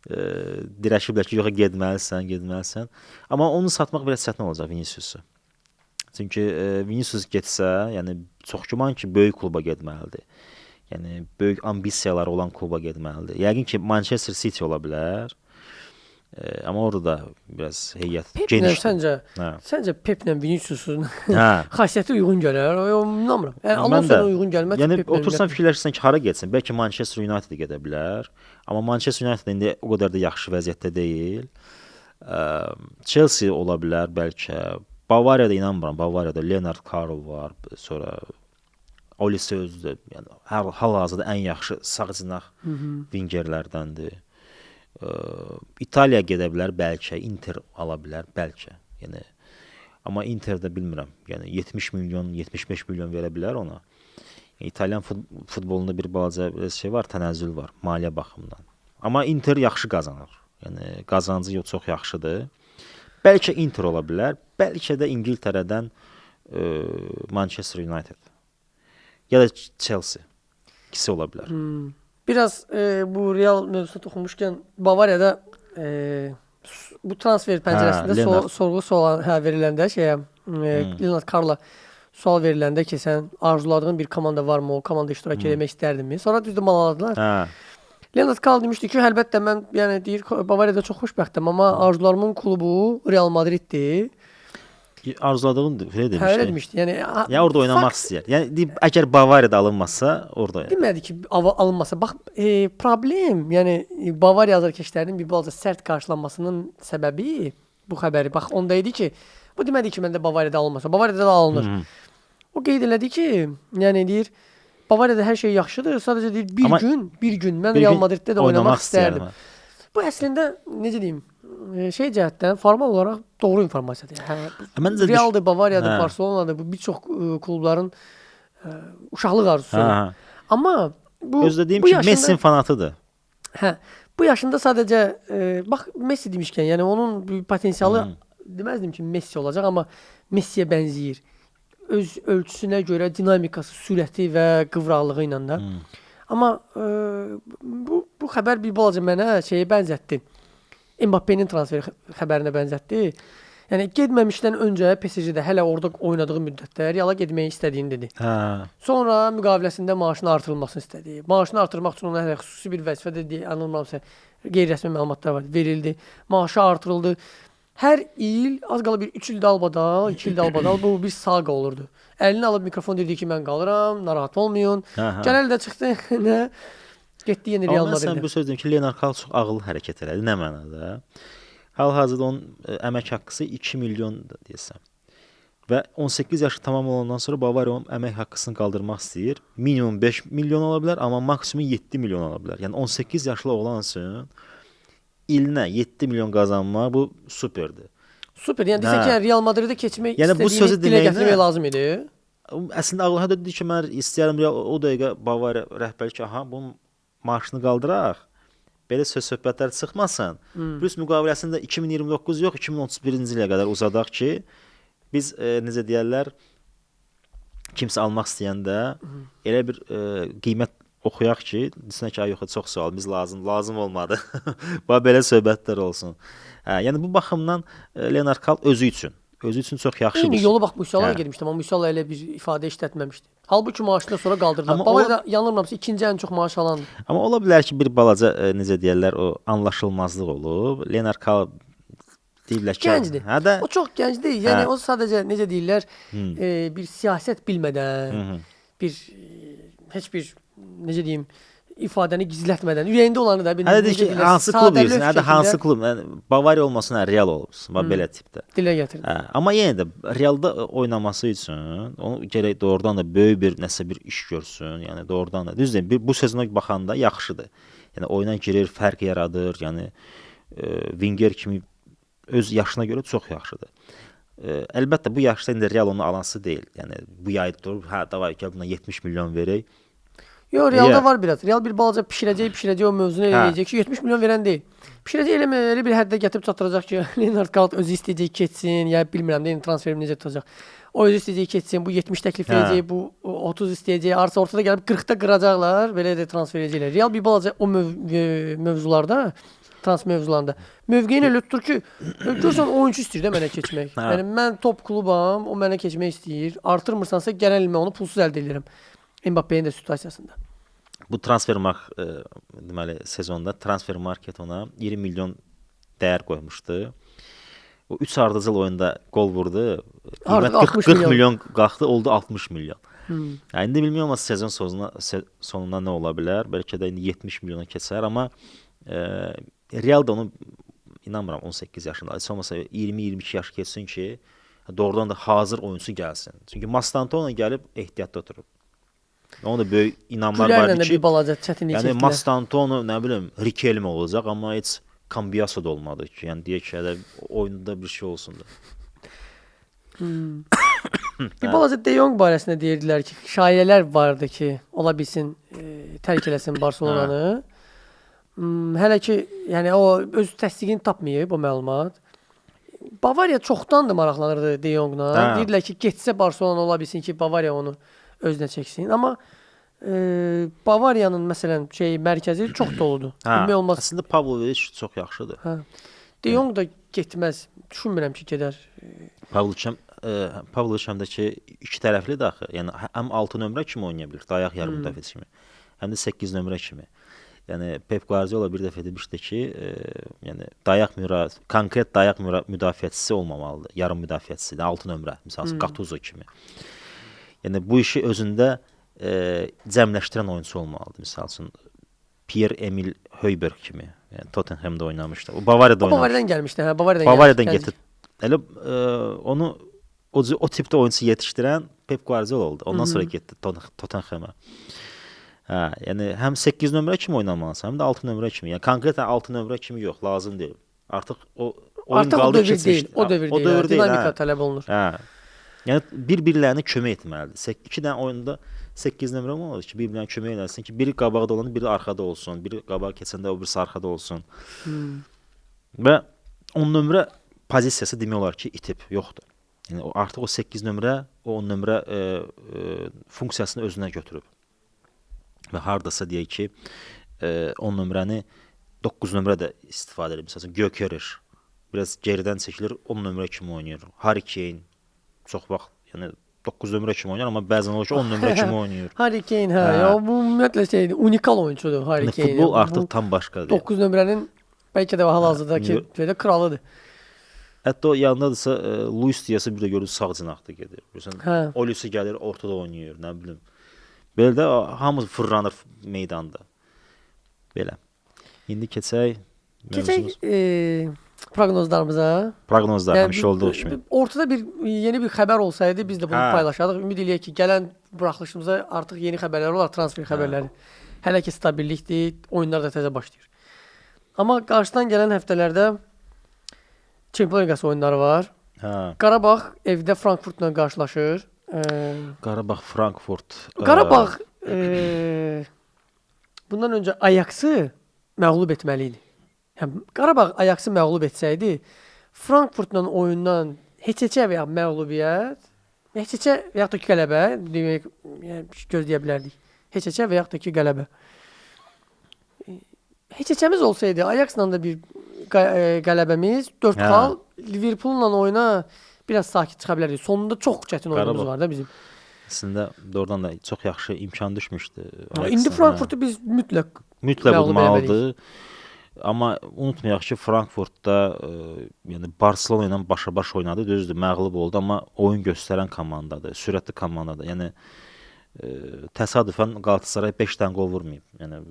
dirəşiblər ki, yox getməlisən. Amma onu satmaq biraz çətin olacaq Vinicius'u. Çünki Vinicius getsə, yəni çox güman ki, böyük kluba getməlidir. Yəni böyük ambisiyaları olan kluba getməlidir. Yəqin ki, Manchester City ola bilər. Amma orada da biraz heyət genişdir. Səncə Peplə Vinicius'un xasiyyəti uyğun gələr? Anlamıram. Yəni Alonso'ya uyğun gəlməz. Yəni otursan fikirləşirsən ki, hara getsin? Bəlkə Manchester United-ə gedə bilər. Amma Manchester United indi o qədər də yaxşı vəziyyətdə deyil. Chelsea ola bilər bəlkə. Bavariyada inanmıram. Bavariyada Leonard Karl var. Sonra Olise özü də yəni hal-hazırda ən yaxşı sağ cinah wingerlərdəndir. İtaliya gedə bilər bəlkə, Inter ala bilər bəlkə. Yəni amma Interdə bilmirəm. Yəni 70 milyon, 75 milyon verə bilər ona. Yəni İtalyan futbolunda bir balaca şey var, tənəzzül var maliyyə baxımından. Amma Inter yaxşı qazanır. Yəni qazancı çox yaxşıdır. Bəlkə Inter ola bilər, bəlkə də İngiltərədən Manchester United. Ya da Chelsea. İkisi ola bilər. Biraz bu Real mövzusuna toxunmuşkən Bavariyada bu transfer pəncərəsində sorğu-sual veriləndə Leonard Karl'a sual veriləndə ki, sən arzuladığın bir komanda varmı, o komanda iştirak etmək istərdinmi? Sonra düzdür malaladılar. Leonard Karl demişdi ki, əlbəttə mən yəni deyir Bavariyada çox xoşbəxtəm, amma arzularımın klubu Real Madriddir. Arzuladığın elə demişdi. Elə demişdi. Yəni orada oynamaq istəyir. Yəni əgər Bavariyada alınmasa, orada. Demədi ki, alınmasa. Bax, problem, yəni Bavariya azarkeşlərinin bir balaca sərt qarşılanmasının səbəbi bu xəbəri. Bax, onda idi ki, bu demədi ki, məndə Bavariyada alınmasa. Bavariyada da alınır. O qeyd elədi ki, yəni deyir, Bavariyada hər şey yaxşıdır. Sadəcə deyir, bir gün mən Real Madriddə də oynamaq istərdim. Bu əslində necə deyim? Cəhətdən formal olaraq doğru informasiyadır. Realdır, Bavariyadır, Barcelonadır, bu bir çox klubların uşaqlıq arzusudur. Amma bu gözlədiyim ki, Messi'nin fanatıdır. Bu yaşında sadəcə bax Messi demişkən, yəni onun bir potensialı deməzdim ki, Messi olacaq, amma Messi'yə bənzəyir. Öz ölçüsünə görə dinamikası, sürəti və qıvraqlığı ilə də. Amma bu xəbər bir balaca mənə şeyə bənzətdi. Mbappe'nin transfer xəbərinə bənzətdi. Yəni getməmişdən öncə PSG-də hələ orada oynadığı müddətdə Reala getməyi istədiyini dedi. Sonra müqaviləsində maaşının artırılmasını istədi. Maaşını artırmaq üçün ona hələ xüsusi bir vəzifə dedi, anlamıramsa qeyri-rəsmi məlumatlar var, verildi. Maaşı artırıldı. Hər il az qala bir 3 ildə albadal, 2 ildə albadal bu bir saqa olurdu. Əlini alıb mikrofon dedi ki, mən qalıram, narahat olmayın. Gələn də çıxdı, nə? Getdi yeni Real Madriddə. Sən bu söz deyim ki, Leonard Karl çox ağıllı hərəkət elədi, nə mənada? Hal-hazırda onun əmək haqqısı 2 milyon deyəsən. Və 18 yaşı tamam olandan sonra Bavariya onun əmək haqqısını qaldırmaq istəyir. Minimum 5 milyon ola bilər, amma maksimum 7 milyon ola bilər. Yəni 18 yaşlı oğlan üçün ilinə 7 milyon qazanmaq bu superdir. Super. Yəni desən ki, Real Madridə keçmək istədiyini dilə gətirmək lazım idi. Əslində ağlıma da dedi ki, mən istəyirəm o dəqiqə Bavariya rəhbəri ki, aha, bunun maaşını qaldıraq. Belə söz-söhbətlər çıxmasın. Plus müqaviləsində 2029 yox, 2031-ci ilə qədər uzadaq ki, biz necə deyirlər, kimsə almaq istəyəndə elə bir qiymət oxuyaq ki, desinə ki, yox, çox sağ ol, biz lazım olmadı. Belə söhbətlər olsun. Yəni bu baxımdan Leonard Kalt özü üçün çox yaxşı bir. Yolu bax Musiala girmişdi, amma Musiala elə bir ifadə işlətməmişdi. Halbuki maaşından sonra qaldırdılar. Bavariyada yanılmıramsa ikinci ən çox maaş alandı. Amma ola bilər ki, bir balaca necə deyirlər, o anlaşılmazlıq olub. Leonard Kalt deyirlər ki, gəncdir. O çox gənc deyil. Yəni o sadəcə necə deyirlər, bir siyasət bilmədən, heç bir necə deyim, ifadəni gizlətmədən, ürəyində olanı da bir hansı klub deyirsən? Hansı klub? Bavariya olmasın, Real olsun. Belə tipdə. Dilə gətirir. Amma yenə də Realda oynaması üçün onu gərək doğrudan da böyük bir nəsə bir iş görsün. Yəni doğrudan da düzdür. Bu sezona baxanda yaxşıdır. Yəni oyuna girir, fərq yaradır. Yəni winger kimi öz yaşına görə çox yaxşıdır. Əlbəttə bu yaşda indi Real onu alansı deyil. Yəni bu yay durub, davay gəl buna 70 milyon verək. Yox, Realda var biraz. Real bir balaca pişirəcək o mövzunu eləyəcək ki, 70 milyon verən deyil. Pişirəcək elə bir həddə gətirib çatdıracaq ki, Leonard Kalt özü istəyəcək keçsin, ya bilmirəm də transferim necə tutacaq. O özü istəyəcək keçsin, bu 70 təklif edəcək, bu 30 istəyəcək, arsa ortada gəlib 40-da qıracaqlar, belə də transfer edəcəklər. Real bir balaca o mövzularda, transfer mövzularında mövqeyini elə tutur ki, görsən oyunçu istəyir də mənə keçmək. Yəni mən top klubam, o mənə keçmək istəyir. Artırmırsansa gələn ilmə onu pulsuz əldə edirəm. Mbappé'nin də situasiyasında. Bu deməli sezonda transfer market ona 20 milyon dəyər qoymuşdu. O 3 ardıcıl oyunda qol vurdu. Qiymət 40 milyon qalxdı, oldu 60 milyon. Yəni indi bilmirəm amma sezon sonunda nə ola bilər? Bəlkə də indi 70 milyona keçər, amma Real da onu inanmıram 18 yaşında. Heç olmasa 20-22 yaş keçsin ki, doğrudan da hazır oyunçu gəlsin. Çünki Mastantona gəlib ehtiyatda oturub. Onun da böyük inamlar var ki, bir balaca çətinlik çəkdilər. Yəni Mastantuono, nə bilim, Riquelme olacaq, amma heç Cambiaso da olmadı ki. Yəni deyək ki, oyunda bir şey olsun da. Bir balaca De Jong barəsində deyirdilər ki, şayələr vardı ki, ola bilsin tərk eləsin Barcelonanı. Hələ ki, yəni o öz təsdiqini tapmayıb o məlumat. Bavariya çoxdandır maraqlanırdı De Jongla. Deyirdilər ki, getsə Barcelona ola bilsin ki, Bavariya onu özünə çəksin. Amma Bavariyanın məsələn mərkəzi çox doludur. Bilmək olmaz. Əslində Pavlovic çox yaxşıdır. De Jong da getməz. Düşünmürəm ki, gedər. Pavlovic həm də ki, iki tərəflidir axı. Yəni həm 6 nömrə kimi oynaya bilir, dayaq yarım müdafiəçi kimi. Həm də 8 nömrə kimi. Yəni Pep Guardiola bir dəfə demişdi ki, yəni konkret dayaq müdafiəçisi olmamalıdır, yarım müdafiəçisi, 6 nömrə, məsələn, Gattuso kimi. Yəni bu işi özündə cəmləşdirən oyunçu olmalıdır. Məsəl üçün Pierre-Emil Højbjerg kimi, yəni Tottenhamda oynamışdı. O Bavariyada oynamışdı. Bavariyadan gəlmişdi, hə, Bavariyadan gətirdi. Elə onu o tipdə oyunçu yetişdirən Pep Guardiola oldu. Ondan sonra getdi Tottenham'a. Hə, yəni həm 8 nömrə kimi oynamalısan, həm də 6 nömrə kimi. Yəni konkretən 6 nömrə kimi yox, lazım deyil. Artıq o oyun qaldı keçmişdi. O dövr deyil. Dinamika tələb olunur. Hə. Yəni bir-birlərinə kömək etməlidir. 2 dənə oyunda 8 nömrə olmalıdır ki, bir-birinə kömək eləsin ki, biri qabaqda olan, biri arxada olsun, biri qabağa keçəndə o birisi arxada olsun. Və 10 nömrə pozisiyası demək olar ki, itib, yoxdur. Yəni artıq o 8 nömrə, o 10 nömrə funksiyasını özünə götürüb. Və hardasa deyək ki, 10 nömrəni 9 nömrə də istifadə edir. Məsələn, Gyökeres biraz geridən çəkilir, 10 nömrə kimi oynayır. Harry Kane çox vaxt, yəni 9 nömrə kimi oynayır, amma bəzən olur ki, 10 nömrə kimi oynayır. Harry Kane, hə, ya bu ümumiyyətlə şeydir, unikal oyunçudur Harry Kane. Futbol artıq tam başqadır. 9 nömrənin bəlkə də hal-hazırdakı şeydə kralıdır. Hətta o yanındadırsa, Luis Diaz'ı bir də görür sağ cinahda gedir. Görürsən, Olisi gəlir, ortada oynayır, nə bilim. Belə də hamı fırlanır meydanda. Belə. İndi keçək proqnozlarımıza. Proqnozlar həmişə olduğu kimi. Ortada yeni bir xəbər olsaydı biz də bunu paylaşardıq. Ümid eləyək ki, gələn buraxılışımıza artıq yeni xəbərlər olar, transfer xəbərləri. Hələ ki stabillikdir, oyunlar da təzə başlayır. Amma qarşıdan gələn həftələrdə Çempionlar Liqası oyunları var. Qarabağ evdə Frankfurtla qarşılaşır. Qarabağ Frankfurt. Qarabağ bundan öncə Ajaxı məğlub etməli idi. Yəni Qarabağ Ajaxı məğlub etsəydi, Frankfurtla oyundan heç-heçə və ya məğlubiyyət, heç-heçə və ya da ki qələbə demək, yəni gözləyə bilərdik. Heç-heçə və ya da ki qələbə. Heç-heçəmiz olsaydı, Ajaxla da bir qələbəmiz, 4 xal, Liverpool'la oyuna biraz sakit çıxa bilərdik. Sonunda çox çətin oyunumuz var da bizim. Əslində doğrudan da çox yaxşı imkan düşmüşdü. İndi Frankfurtu biz mütləq olmalıdır. Amma unutmayaq ki, Frankfurtda yəni Barselona ilə başa-baş oynadı, düzdür, məğlub oldu, amma oyun göstərən komandadır, sürətli komandadır. Yəni təsadüfən Galatasaray 5 dənə qol vurmayıb. Yəni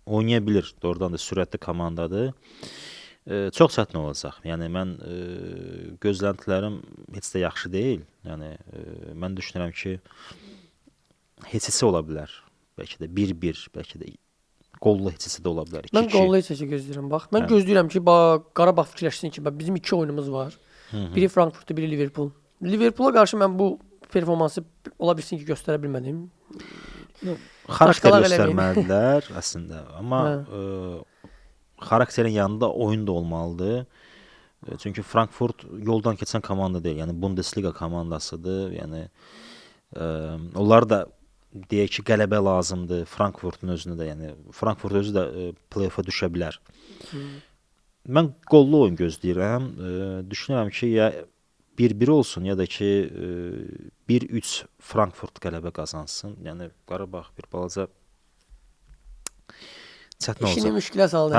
oynaya bilir, doğrudan da sürətli komandadır. Çox çətin olacaq. Yəni mən gözləntilərim heç də yaxşı deyil. Yəni mən düşünürəm ki, heç-heçə ola bilər. Bəlkə də 1-1, bəlkə də qollu heç-heçə də ola bilər. 2-2. Mən qollu heç-heçə gözləyirəm. Bax, mən gözləyirəm ki, Qarabağ fikirləşsin ki, bizim 2 oyunumuz var. Biri Frankfurtda, biri Liverpool. Liverpoola qarşı mən bu performansı ola bilsin ki, göstərə bilmədim. Xarakter göstərmədilər əslində. Amma xarakterin yanında oyun da olmalıdır. Çünki Frankfurt yoldan keçən komanda deyil. Yəni Bundesliga komandasıdır. Yəni onlar da deyək ki, qələbə lazımdır Frankfurtun özünə də. Yəni Frankfurt özü də play-off'a düşə bilər. Mən qollu oyun gözləyirəm. Düşünürəm ki, ya 1-1 olsun, ya da ki 1-3 Frankfurt qələbə qazansın. Yəni Qarabağ bir balaca çətin olacaq. İşini müşkilə saldı.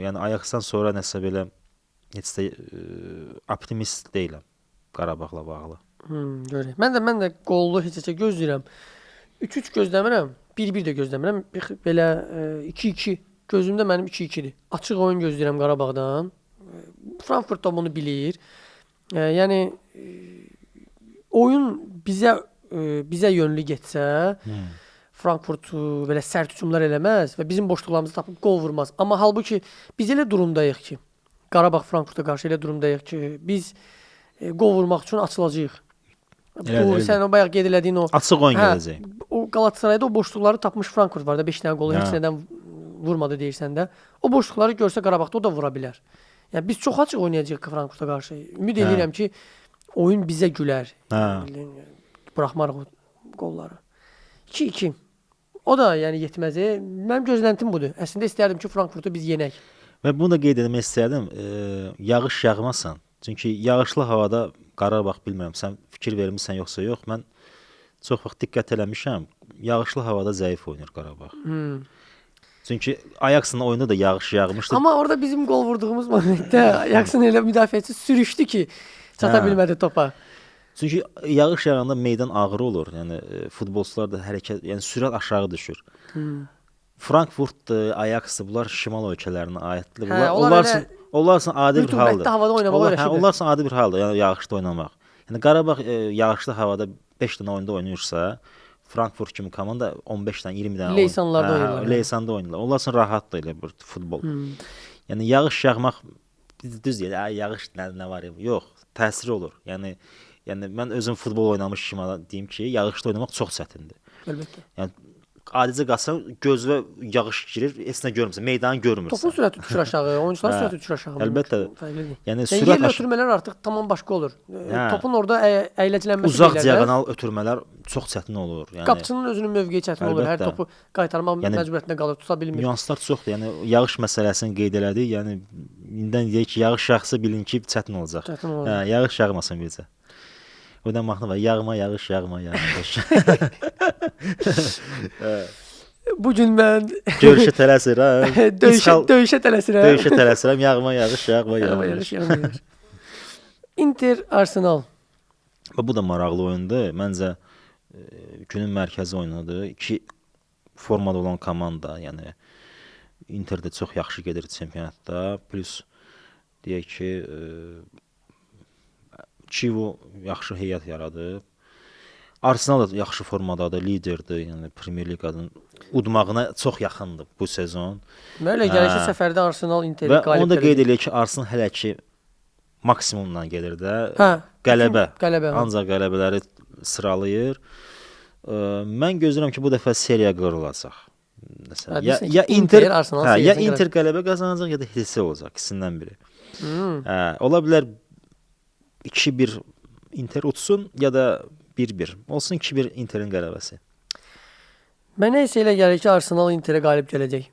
Yəni Ajaxdan sonra nəsə belə heç də optimist deyiləm Qarabağla bağlı. Görək. Mən də qollu heç-heçə gözləyirəm. 3-3 gözləmirəm, 1-1 də gözləmirəm. Belə 2-2 gözümdə mənim 2-2-dir. Açıq oyun gözləyirəm Qarabağdan. Frankfurt da bunu bilir. Yəni oyun bizə yönlü getsə, Frankfurt belə sərt hücumlar eləməz və bizim boşluqlarımızı tapıb qol vurmaz. Amma halbuki biz elə durumdayıq ki, Qarabağ Frankfurta qarşı elə durumdayıq ki, biz qol vurmaq üçün açılacağıq. Sən o bayaq qeyd elədiyin o açıq oyun gələcək. O Qalatasarayda o boşluqları tapmış Frankfurt var da 5 dənə qolu heç nədən vurmadı deyirsən də. O boşluqları görsə Qarabağda o da vura bilər. Yəni biz çox açıq oynayacağıq Frankfurta qarşı. Ümid edirəm ki, oyun bizə gülər. Buraxmarıq o qolları. 2-2. O da yəni yetməz. Mənim gözləntim budur. Əslində istərdim ki, Frankfurtu biz yenək. Və bunu da qeyd etmək istərdim. Yağış yağmasan. Çünki yağışlı havada Qarabağ bilmirəm, sən fikir vermisən yoxsa yox. Mən çox vaxt diqqət eləmişəm. Yağışlı havada zəif oynayır Qarabağ. Çünki Ajaxın oyunda da yağış yağmışdı. Amma orada bizim qol vurduğumuz momentdə Ajaxın elə müdafiəçisi sürüşdü ki, çata bilmədi topa. Çünki yağış yağanda meydan ağır olur. Yəni futbolçular da hərəkət, yəni sürət aşağı düşür. Frankfurtdur, Ajaxdır, bunlar şimal ölkələrinə aiddir. Onlar üçün adi bir haldır. Rütubətli havada oynamaq öyrəşiblər. Onlar üçün adi bir haldır, yəni yağışda oynamaq. Yəni Qarabağ yağışlı havada 5 dənə oyunda oynayırsa, Frankfurt kimi komanda 15 dənə, 20 dənə Leysanlarda oynayırlar. Leysanda oynayırlar. Onlar üçün rahatdır elə bir futbol. Yəni yağış yağmaq düz deyil, yağış nə var ya? Yox, təsiri olur. Yəni mən özüm futbol oynamış kimi deyim ki, yağışda oynamaq çox çətindir. Əlbəttə. Yəni adicə qalsan gözünə yağış girir, heç nə görmürsən, meydanı görmürsən. Topun sürəti düşür aşağı, oyunçuların sürəti düşür aşağı. Əlbəttə. Yəni sürət ötürmələr artıq tamam başqa olur. Topun orada əyləcələnməsi uzaq diaqonal ötürmələr çox çətin olur. Yəni qapıçının özünün mövqeyi çətin olur. Hər topu qaytarmaq məcburiyyətində qalır, tuta bilmir. Nüanslar çoxdur. Yəni yağış məsələsini qeyd elədik. Yəni indən deyək ki, yağış yağsa bilin ki, çətin olacaq. Yağış yağmasın bizə. Oradan mahnı var. Yağma, yağış, yağma, yağış. Bugün mən görüşə tələsirəm. Döyüşə tələsirəm. Döyüşə tələsirəm. Yağma, yağış, yağma, yağış. Inter Arsenal. Bu da maraqlı oyundur. Məncə günün mərkəzi oyunudur. İki formada olan komanda, yəni Inter də çox yaxşı gedir çempionatda. Plus deyək ki, Çivo yaxşı heyət yaradır. Arsenal da yaxşı formadadır, liderdir. Yəni Premyer Liqanın udmağına çox yaxındır bu sezon. Mələ gəlişi səfərdə Arsenal Interi qalib gəldi. Və onu da qeyd eləyək ki, Arsenal hələ ki maksimumdan gedir də. Qələbə. Ancaq qələbələri sıralayır. Mən gözləyirəm ki, bu dəfə seriya qırılacaq. Məsələn, Deyirsən ya ki, Inter, Arsenal ya səviyyəsində Inter qələbə qazanacaq, ya da Chelsea olacaq, ikisindən biri. Ola bilər 2-1 Inter utsun, ya da 1-1. Olsun 2-1 Interin qələbəsi. Mənə isə elə gəlir ki, Arsenal Interə qalib gələcək.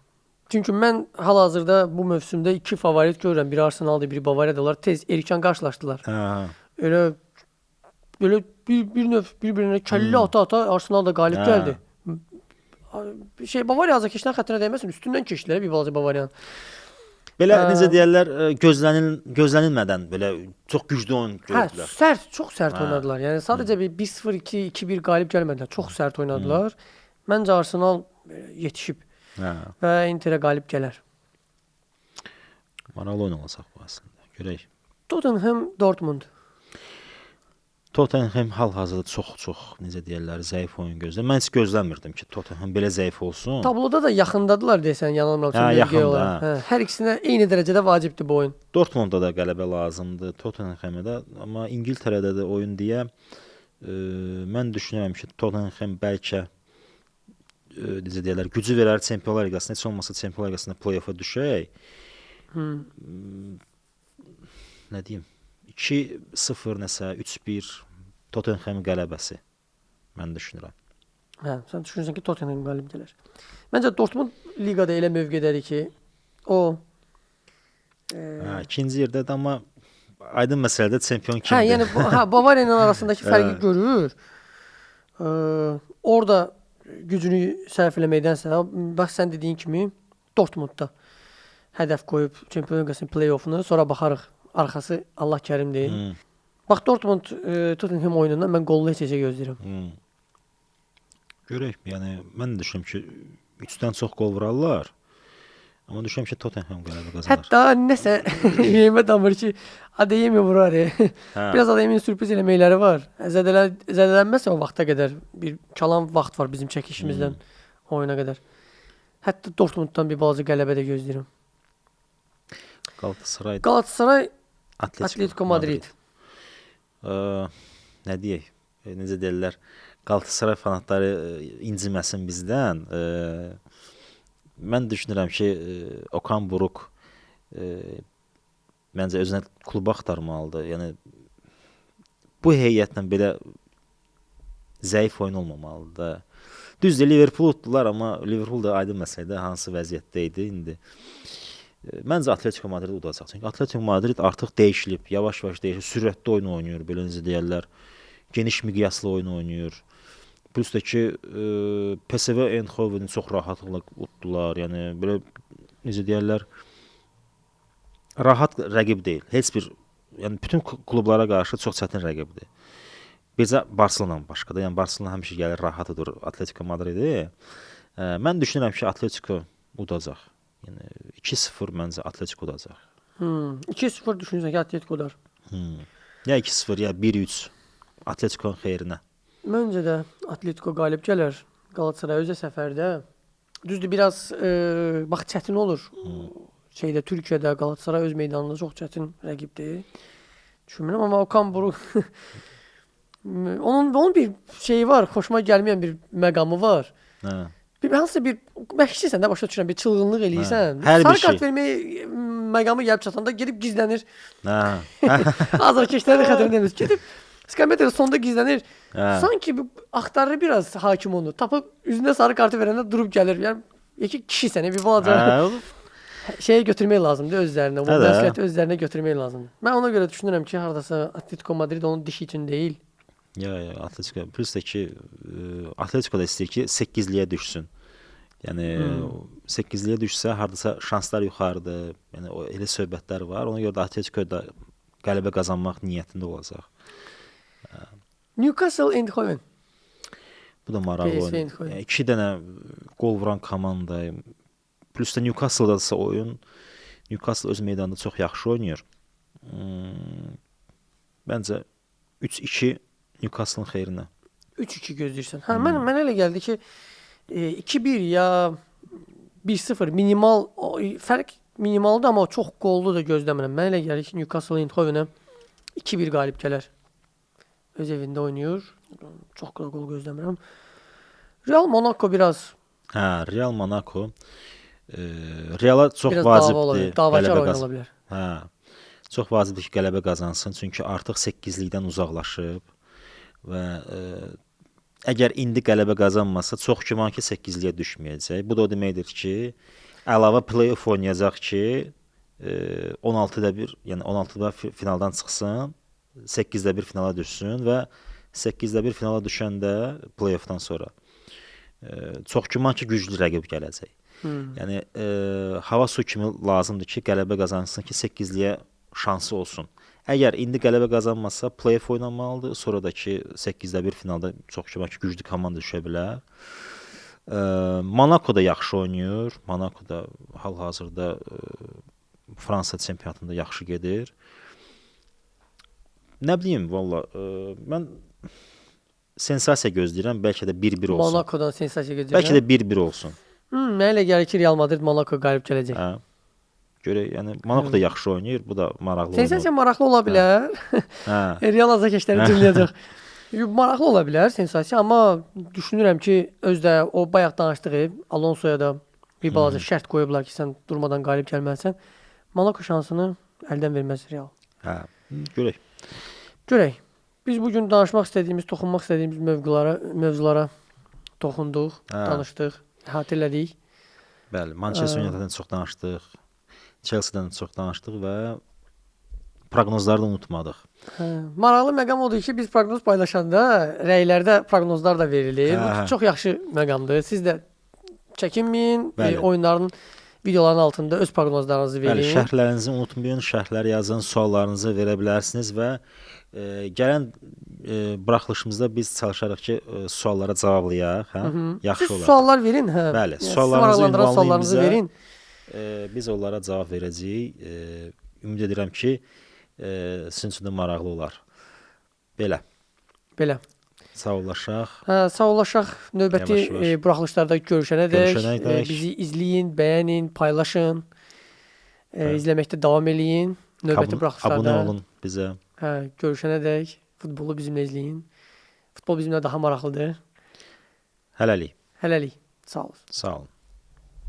Çünki mən hal-hazırda bu mövsümdə 2 favorit görürəm. Biri Arsenaldır, biri Bavariyadır. Onlar tez erkən qarşılaşdılar. Elə belə bir növ bir-birinə kəllə ata-ata Arsenal da qalib gəldi. Bavariya azarkeşlərin xətrinə dəyməsin, üstündən keçdilər bir balaca Bavariyanın. Belə necə deyirlər, gözlənilmədən belə çox güclü oyun gördülər. Çox sərt oynadılar. Yəni sadəcə bir 1-0, 2-1 qalib gəlmədilər. Çox sərt oynadılar. Məncə Arsenal yetişib və Interə qalib gələr. Maraqlı oyun olacaq bu əslində. Görək. Tottenham Dortmund. Tottenham hal-hazırda çox necə deyirlər, zəif oyun gözləyir. Mən heç gözləmirdim ki, Tottenham belə zəif olsun. Tabloda da yaxındadılar desən, yanılmıramsa mövqe olaraq. Hər ikisinə eyni dərəcədə vacibdir bu oyun. Dortmunda da qələbə lazımdır, Tottenhamə də, amma İngiltərədə də oyun deyə mən düşünürəm ki, Tottenham bəlkə necə deyirlər, gücü verər Çempionlar Liqasına, heç olmasa Çempionlar Liqasında play-offa düşək. Nə deyim? 2-0 nəsə, 3-1 Tottenham qələbəsi mən düşünürəm. Sən düşünürsən ki, Tottenham qalib gələr. Məncə Dortmund liqada elə mövqedədir ki, o ikinci yerdədir, amma aydın məsələdə çempion kimdir? Yəni Bavariya ilə arasındakı fərqi görür. Orada gücünü sərf eləməkdənsə, bax sən dediyin kimi Dortmundda hədəf qoyub Çempionlar Liqasının play-offunu, sonra baxarıq. Arxası Allah kərimdir. Bax Dortmund Tottenham oyunundan mən qollu heçəcə gözləyirəm. Görək, yəni mən də düşünürəm ki, 3-dən çox qol vurarlar. Amma düşünürəm ki, Tottenham qələbə qazanır. Hətta nəsə ürəyimə damır ki, Adeyemi vurar. Biraz Adeyemin sürpriz eləməkləri var. Zədələnməsə o vaxta qədər bir kalan vaxt var bizim çəkişimizdən oyuna qədər. Hətta Dortmunddan bir balaca qələbə də gözləyirəm. Galatasaray Atletico Madrid. Nə deyək? Necə deyirlər? Galatasaray fanatları inciməsin bizdən. Mən düşünürəm ki, Okan Buruk məncə özünə klub axtarmalıdır. Yəni bu heyətlə belə zəif oyun olmamalıdır. Düzdür, Liverpool utdular, amma Liverpool da aydın məsələdə hansı vəziyyətdə idi indi. Məncə Atletico Madrid udacaq. Çünki Atletico Madrid artıq dəyişilib, yavaş-yavaş dəyişib, sürətli oyun oynayır, belə necə deyirlər. Geniş miqyaslı oyun oynayır. Plus da ki, PSV Eindhoven'i çox rahatlıqla utdular. Yəni belə necə deyirlər, rahat rəqib deyil. Heç bir, yəni bütün klublara qarşı çox çətin rəqibdir. Bizə Barcelona başqa da. Yəni Barcelona həmişə gəlir, rahatıdır Atletico Madridi. Mən düşünürəm ki, Atletico udacaq. Yəni 2-0 məncə Atletico udacaq. 2-0 düşünürsən ki, Atletico udar. Ya 2-0 ya 1-3 Atletico'nun xeyrinə. Məncə də Atletico qalib gələr. Galatasaray özə səfərdə. Düzdür, biraz bax çətin olur. Türkiyədə Galatasaray öz meydanında çox çətin rəqibdir. Düşünmürəm, amma Okan Buruk onun bir şeyi var, xoşuma gəlməyən bir məqamı var. Hansısa bir məşqçisən də başa düşürəm, bir çılğınlıq eləyirsən. Sarı kart verməyə məqamı gəlib çatanda gedib gizlənir. Azarkeşlərin xətrinə dəyməz. Gedib skamyada sonda gizlənir. Sanki axtarır biraz hakim onu. Tapıb üzünə sarı kartı verəndə durub gəlir. Yəni kişisən, bir balaca şeyə götürmək lazımdır özlərinə. Bu məsuliyyəti özlərinə götürmək lazımdır. Mən ona görə düşünürəm ki, hardasa Atletico Madrid onun dişi üçün deyil. Atletico plus da ki Atletico da istəyir ki 8-liyə düşsün. Yəni 8-liyə düşsə hardasa şanslar yuxarıdır. Yəni o elə söhbətlər var. Ona görə də Atletico da qələbə qazanmaq niyyətində olacaq. Newcastle Eindhoven. Bu da maraqlı oyun. 2 dənə qol vuran komanda. Plus da Newcastle-dasa oyun. Newcastle öz meydanında çox yaxşı oynayır. Məncə 3-2 Newcastle-ın xeyrinə. 3-2 gözləyirsən. Mən elə gəldi ki 2-1 ya 1-0 minimal fərq minimaldır, amma çox qollu da gözləmirəm. Mən elə gəlir ki Newcastle Eindhovenə 2-1 qalib gələr. Öz evində oynayır. Çox qol gözləmirəm. Real Monaco biraz Hə, Real Monaco Reala çox Biraz dava ola vacibdir bilər. Davakar qələbə oyun ola bilər. Hə. Çox vacibdir ki, qələbə qazansın, çünki artıq 8-likdən uzaqlaşıb və əgər indi qələbə qazanmasa, çox güman ki, 8-liyə düşməyəcək. Bu da o deməkdir ki, əlavə play-off oynayacaq ki, 16-da 1, yəni 16-da finaldan çıxsın, 8-də 1 finala düşsün və 8-də 1 finala düşəndə play-offdan sonra çox güman ki, güclü rəqib gələcək. Yəni hava su kimi lazımdır ki, qələbə qazansın ki, 8-liyə şansı olsun. Əgər indi qələbə qazanmasa, play-off oynamalıdır. Sonra da ki, 8-də 1 finalda çox güman ki, güclü komanda düşə bilər. Monaco da yaxşı oynayır. Monaco da hal-hazırda Fransa çempionatında yaxşı gedir. Nə bilim, valla mən sensasiya gözləyirəm. Bəlkə də 1-1 olsun. Monacodan sensasiya gözləyirəm. Bəlkə də 1-1 olsun. Mənə elə gəlir ki, Real Madrid Monaco qalib gələcək. Hə. Görək, yəni Monaco da yaxşı oynayır. Bu da maraqlı Sensasiya maraqlı ola bilər. Hə. Real azarkeşləri dinləyəcək. Maraqlı ola bilər sensasiya, amma düşünürəm ki, özdə o bayaq danışdığı Alonsoya da bir balaca şərt qoyublar ki, sən durmadan qalib gəlməlisən. Monaco şansını əldən verməz Real. Hə. Görək. Görək. Biz bu gün danışmaq istədiyimiz, toxunmaq istədiyimiz mövzulara toxunduq, danışdıq, xatırladik. Bəli, Manchester United-dən çox danışdıq. Chelsea-dən çox danışdıq və proqnozları da unutmadıq. Maraqlı məqam odur ki, biz proqnoz paylaşanda rəylərdə proqnozlar da verilir. Bu çox yaxşı məqamdır. Siz də çəkinməyin, oyunların videoların altında öz proqnozlarınızı verin. Bəli, şərhlərinizi unutmayın, şərhlər yazın, suallarınızı verə bilərsiniz və gələn buraxılışımızda biz çalışarıq ki, suallara cavablayaq, hə? Yaxşı olar. Siz suallar verin, hə? Bəli, suallarınızı verin. Biz onlara cavab verəcəyik. Ümid edirəm ki, sizin üçün də maraqlı olar. Belə. Sağollaşaq. Sağollaşaq. Növbəti buraxılışlarda görüşənədək bizi izləyin, bəyənin, paylaşın. İzləməkdə davam eləyin. Növbəti buraxılışlarda abunə olun bizə. Görüşənədək futbolu bizimlə izləyin. Futbol bizimlə daha maraqlıdır. Hələlik. Sağ olun. Sağ olun.